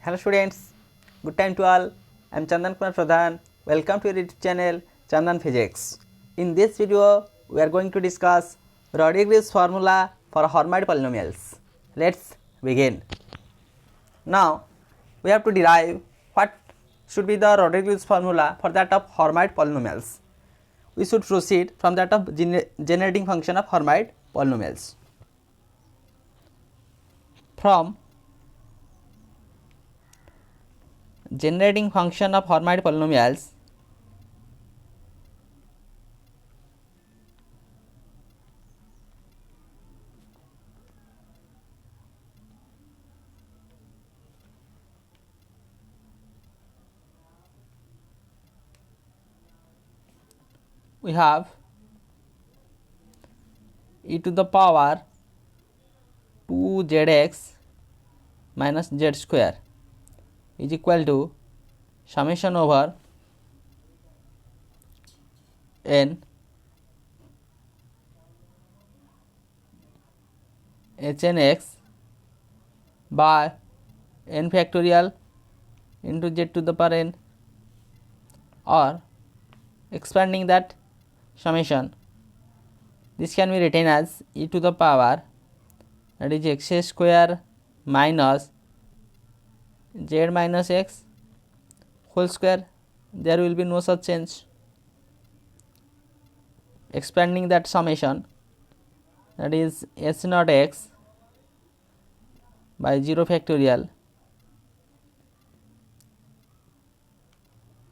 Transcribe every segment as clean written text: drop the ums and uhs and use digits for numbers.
Hello students, good time to all. I am Chandan Kumar Pradhan. Welcome to your YouTube channel Chandan Physics. In this video, we are going to discuss Rodriguez formula for Hermite polynomials. Let's begin. Now, we have to derive what should be the Rodriguez formula for that of Hermite polynomials. We should proceed from that of generating function of Hermite polynomials. From generating function of Hermite polynomials, we have e to the power 2zx minus z square is equal to summation over n hnx by n factorial into z to the power n, or expanding that summation, this can be written as e to the power, that is x square minus z minus x whole square. There will be no such change. Expanding that summation, that is s naught x by 0 factorial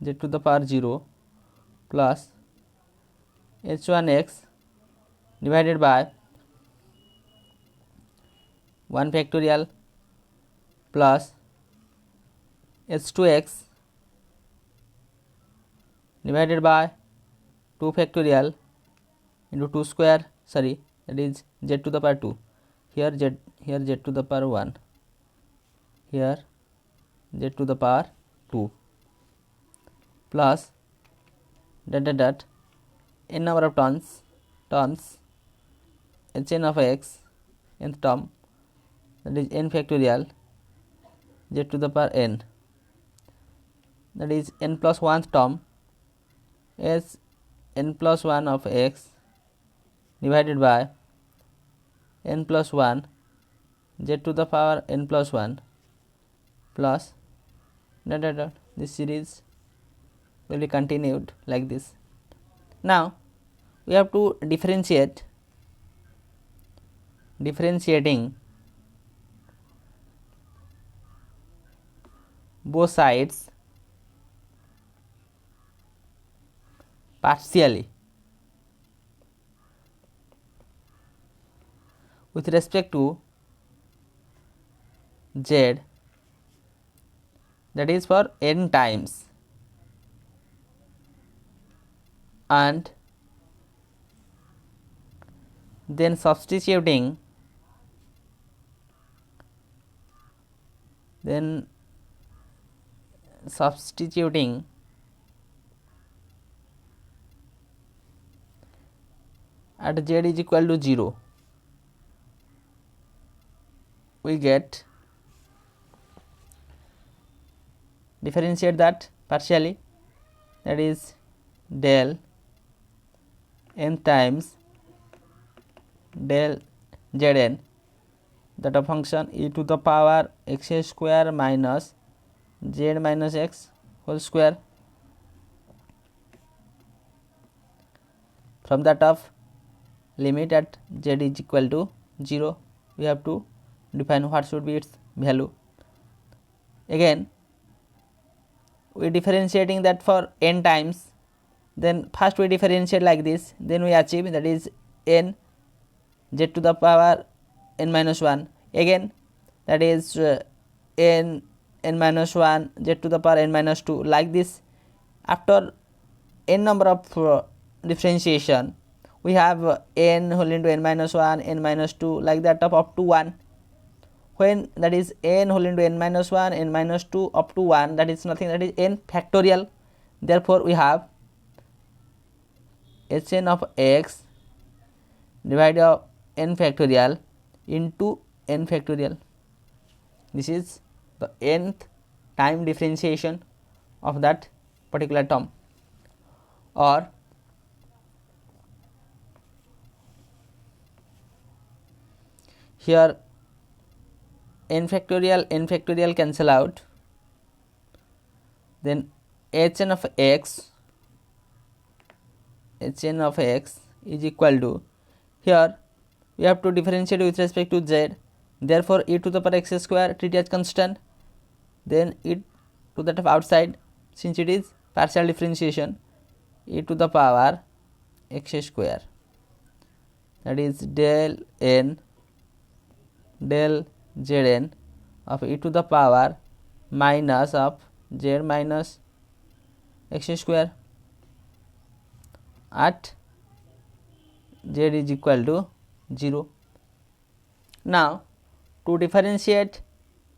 z to the power 0 plus h1x divided by 1 factorial plus h2x divided by 2 factorial into 2 square, that is z to the power 2, here z to the power 1, here z to the power 2, plus dot n number of terms hn of x, nth term, that is n factorial z to the power n, that is n plus 1th term as n plus 1 of x divided by n plus 1 z to the power n plus 1 plus dot. This series will be continued like this. Now we have to differentiating both sides partially with respect to z, that is for n times, and then substituting at z is equal to 0, we get differentiate that partially, that is del n times del zn, that a function e to the power x square minus z minus x whole square, from that of limit at z is equal to 0, we have to define what should be its value. Again we differentiating that for n times, then first we differentiate like this, then we achieve, that is n z to the power n minus 1, again that is n minus 1 z to the power n minus 2, like this. After n number of differentiation, we have n whole into n minus 1, n minus 2, like that up to 1. When that is n whole into n minus 1, n minus 2 up to 1, that is nothing, that is n factorial. Therefore we have hn of x divided by n factorial into n factorial. This is the nth time differentiation of that particular term, or here n factorial cancel out, then hn of x is equal to, here we have to differentiate with respect to z, therefore e to the power x square treat as constant, then e to the outside, since it is partial differentiation, e to the power x square, that is del n del zn of e to the power minus of z minus x square at z is equal to 0. Now to differentiate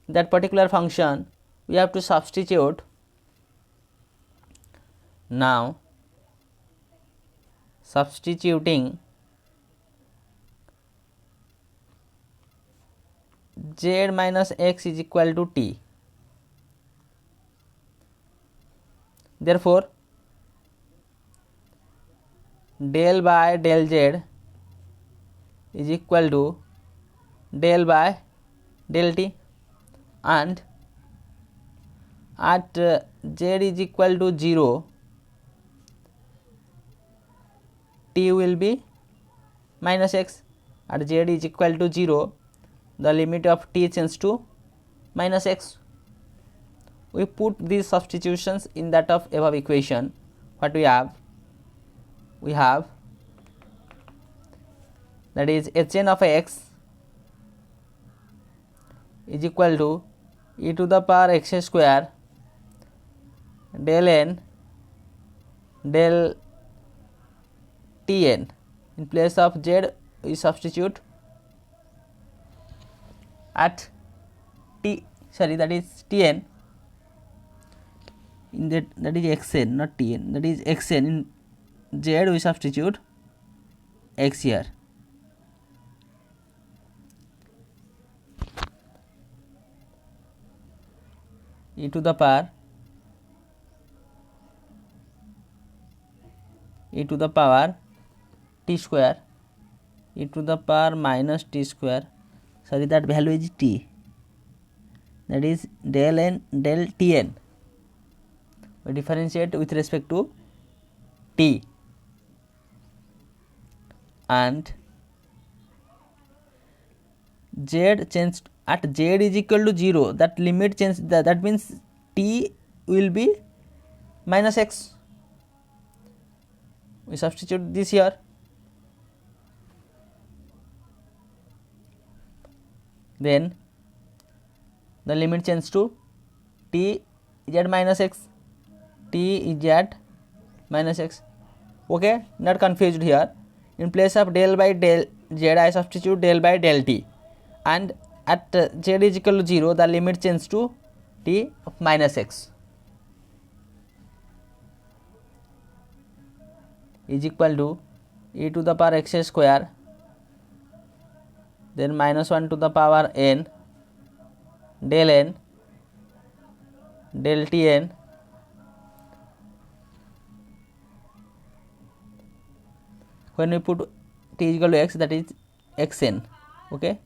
that particular function we have to substitute. Now substituting z minus x is equal to t, therefore del by del z is equal to del by del t, and at z is equal to 0 t will be minus x, at z is equal to 0 the limit of t changes to minus x. We put these substitutions in that of above equation. What we have? We have, that is hn of x is equal to e to the power x square del n del tn. In place of z we substitute at t, that is tn, in that is xn, not tn, that is xn. In z we substitute x here. E to the power t square, e to the power minus t square, sorry, that value is t, that is del n del tn. We differentiate with respect to t, and z changed at z is equal to 0, that limit change, that means t will be minus x. We substitute this here, then the limit changes to t is at minus x, t is at minus x. Okay, not confused here. In place of del by del z I substitute del by del t, and at z is equal to 0 the limit changes to t of minus x is equal to e to the power x square, then minus 1 to the power n del tn when we put t is equal to x, that is xn. Okay,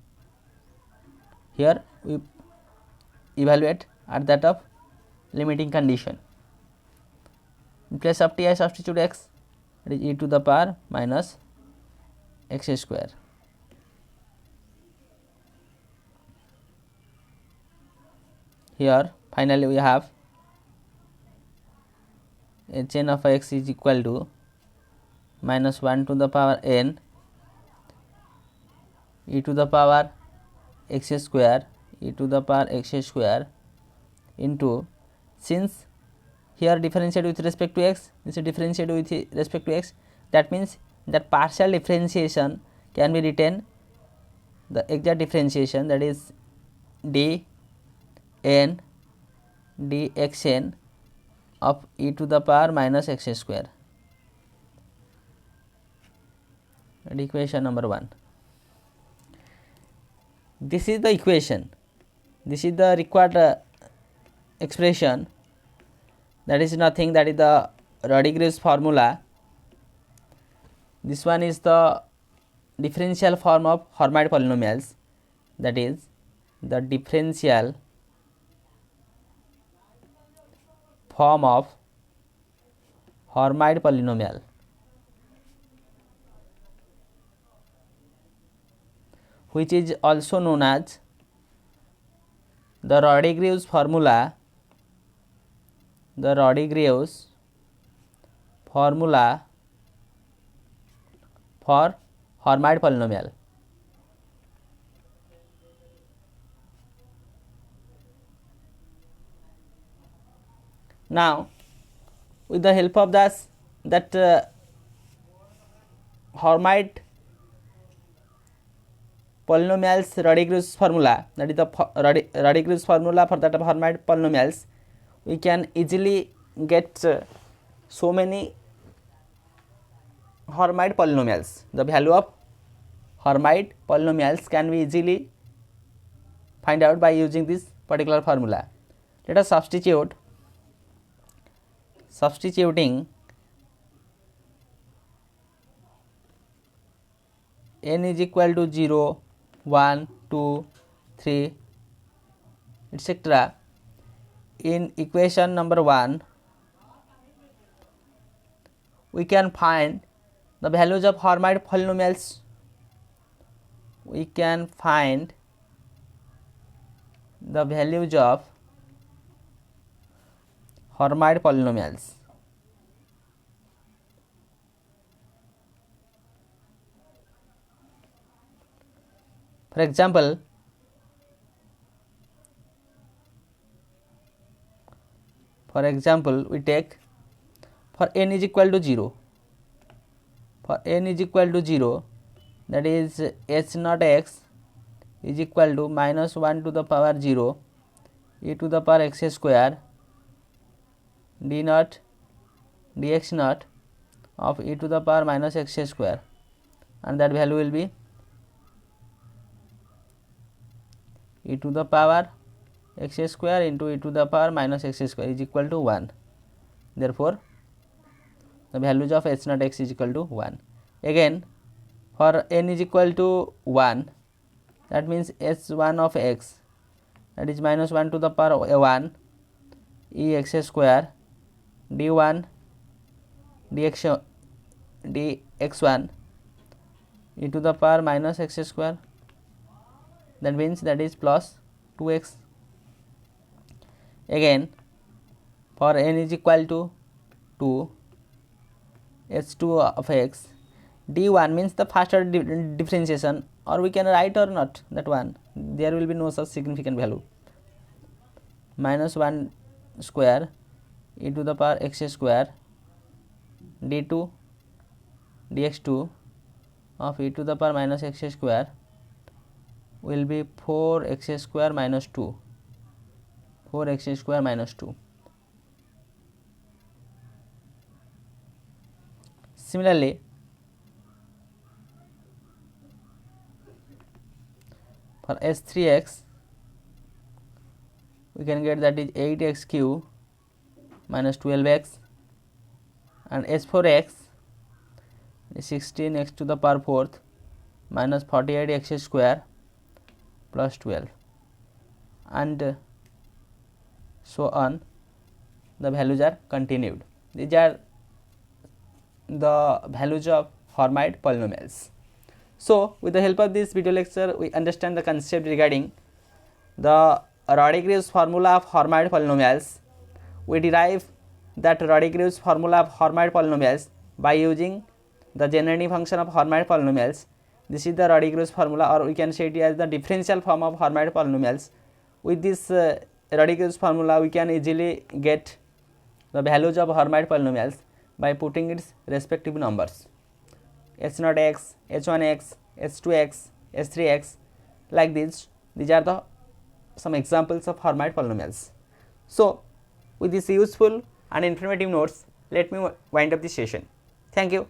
here we evaluate at that of limiting condition. In place of t I substitute x, that is e to the power minus x square. Here finally we have hn of x is equal to minus 1 to the power n e to the power x square into, since here differentiate with respect to x, this is differentiate with respect to x, that means that partial differentiation can be written the exact differentiation, that is d n dxn of e to the power minus x square. And equation number 1. This is the equation, this is the required expression, that is nothing, that is the Rodriguez formula. This one is the differential form of Hermite polynomials, that is the differential form of Hermite polynomial, which is also known as the Rodriguez formula, the Rodriguez formula for Hermite polynomial. Now, with the help of that Hermite polynomials Rodriguez formula, that is the Rodriguez formula for that of Hermite polynomials, we can easily get so many Hermite polynomials. The value of Hermite polynomials can be easily find out by using this particular formula. Let us substituting n is equal to 0, 1, 2, 3, etc. in equation number 1, we can find the values of Hermite polynomials. We can find the values of Hermite polynomials. For example, we take for n is equal to 0. For n is equal to 0, that is h naught x is equal to minus 1 to the power 0 e to the power x square d naught dx naught of e to the power minus x square, and that value will be e to the power x square into e to the power minus x square is equal to 1. Therefore, the values of h naught x is equal to 1. Again, for n is equal to 1, that means h1 of x, that is minus 1 to the power 1 e x square d1 dx1 e to the power minus x square, that means that is plus 2x. Again, for n is equal to 2, h2 of x, d1 means the first order differentiation, or we can write or not that one, there will be no such significant value, minus 1 square e to the power x square d2 dx2 of e to the power minus x square will be 4x square minus 2, 4x square minus 2. Similarly, for h3x, we can get that is 8x cube minus 12x, and h4x is 16x to the power 4th minus 48x square plus 12, and so on. The values are continued. These are the values of Hermite polynomials. So, with the help of this video lecture, we understand the concept regarding the Rodriguez formula of Hermite polynomials. We derive that Rodriguez formula of Hermite polynomials by using the generating function of Hermite polynomials. This is the Rodriguez formula, or we can say it as the differential form of Hermite polynomials. With this Rodriguez formula, we can easily get the values of Hermite polynomials by putting its respective numbers, h0 x, h1x, h2x, h3x, like this. These are the some examples of Hermite polynomials. So, with this useful and informative notes, let me wind up this session. Thank you.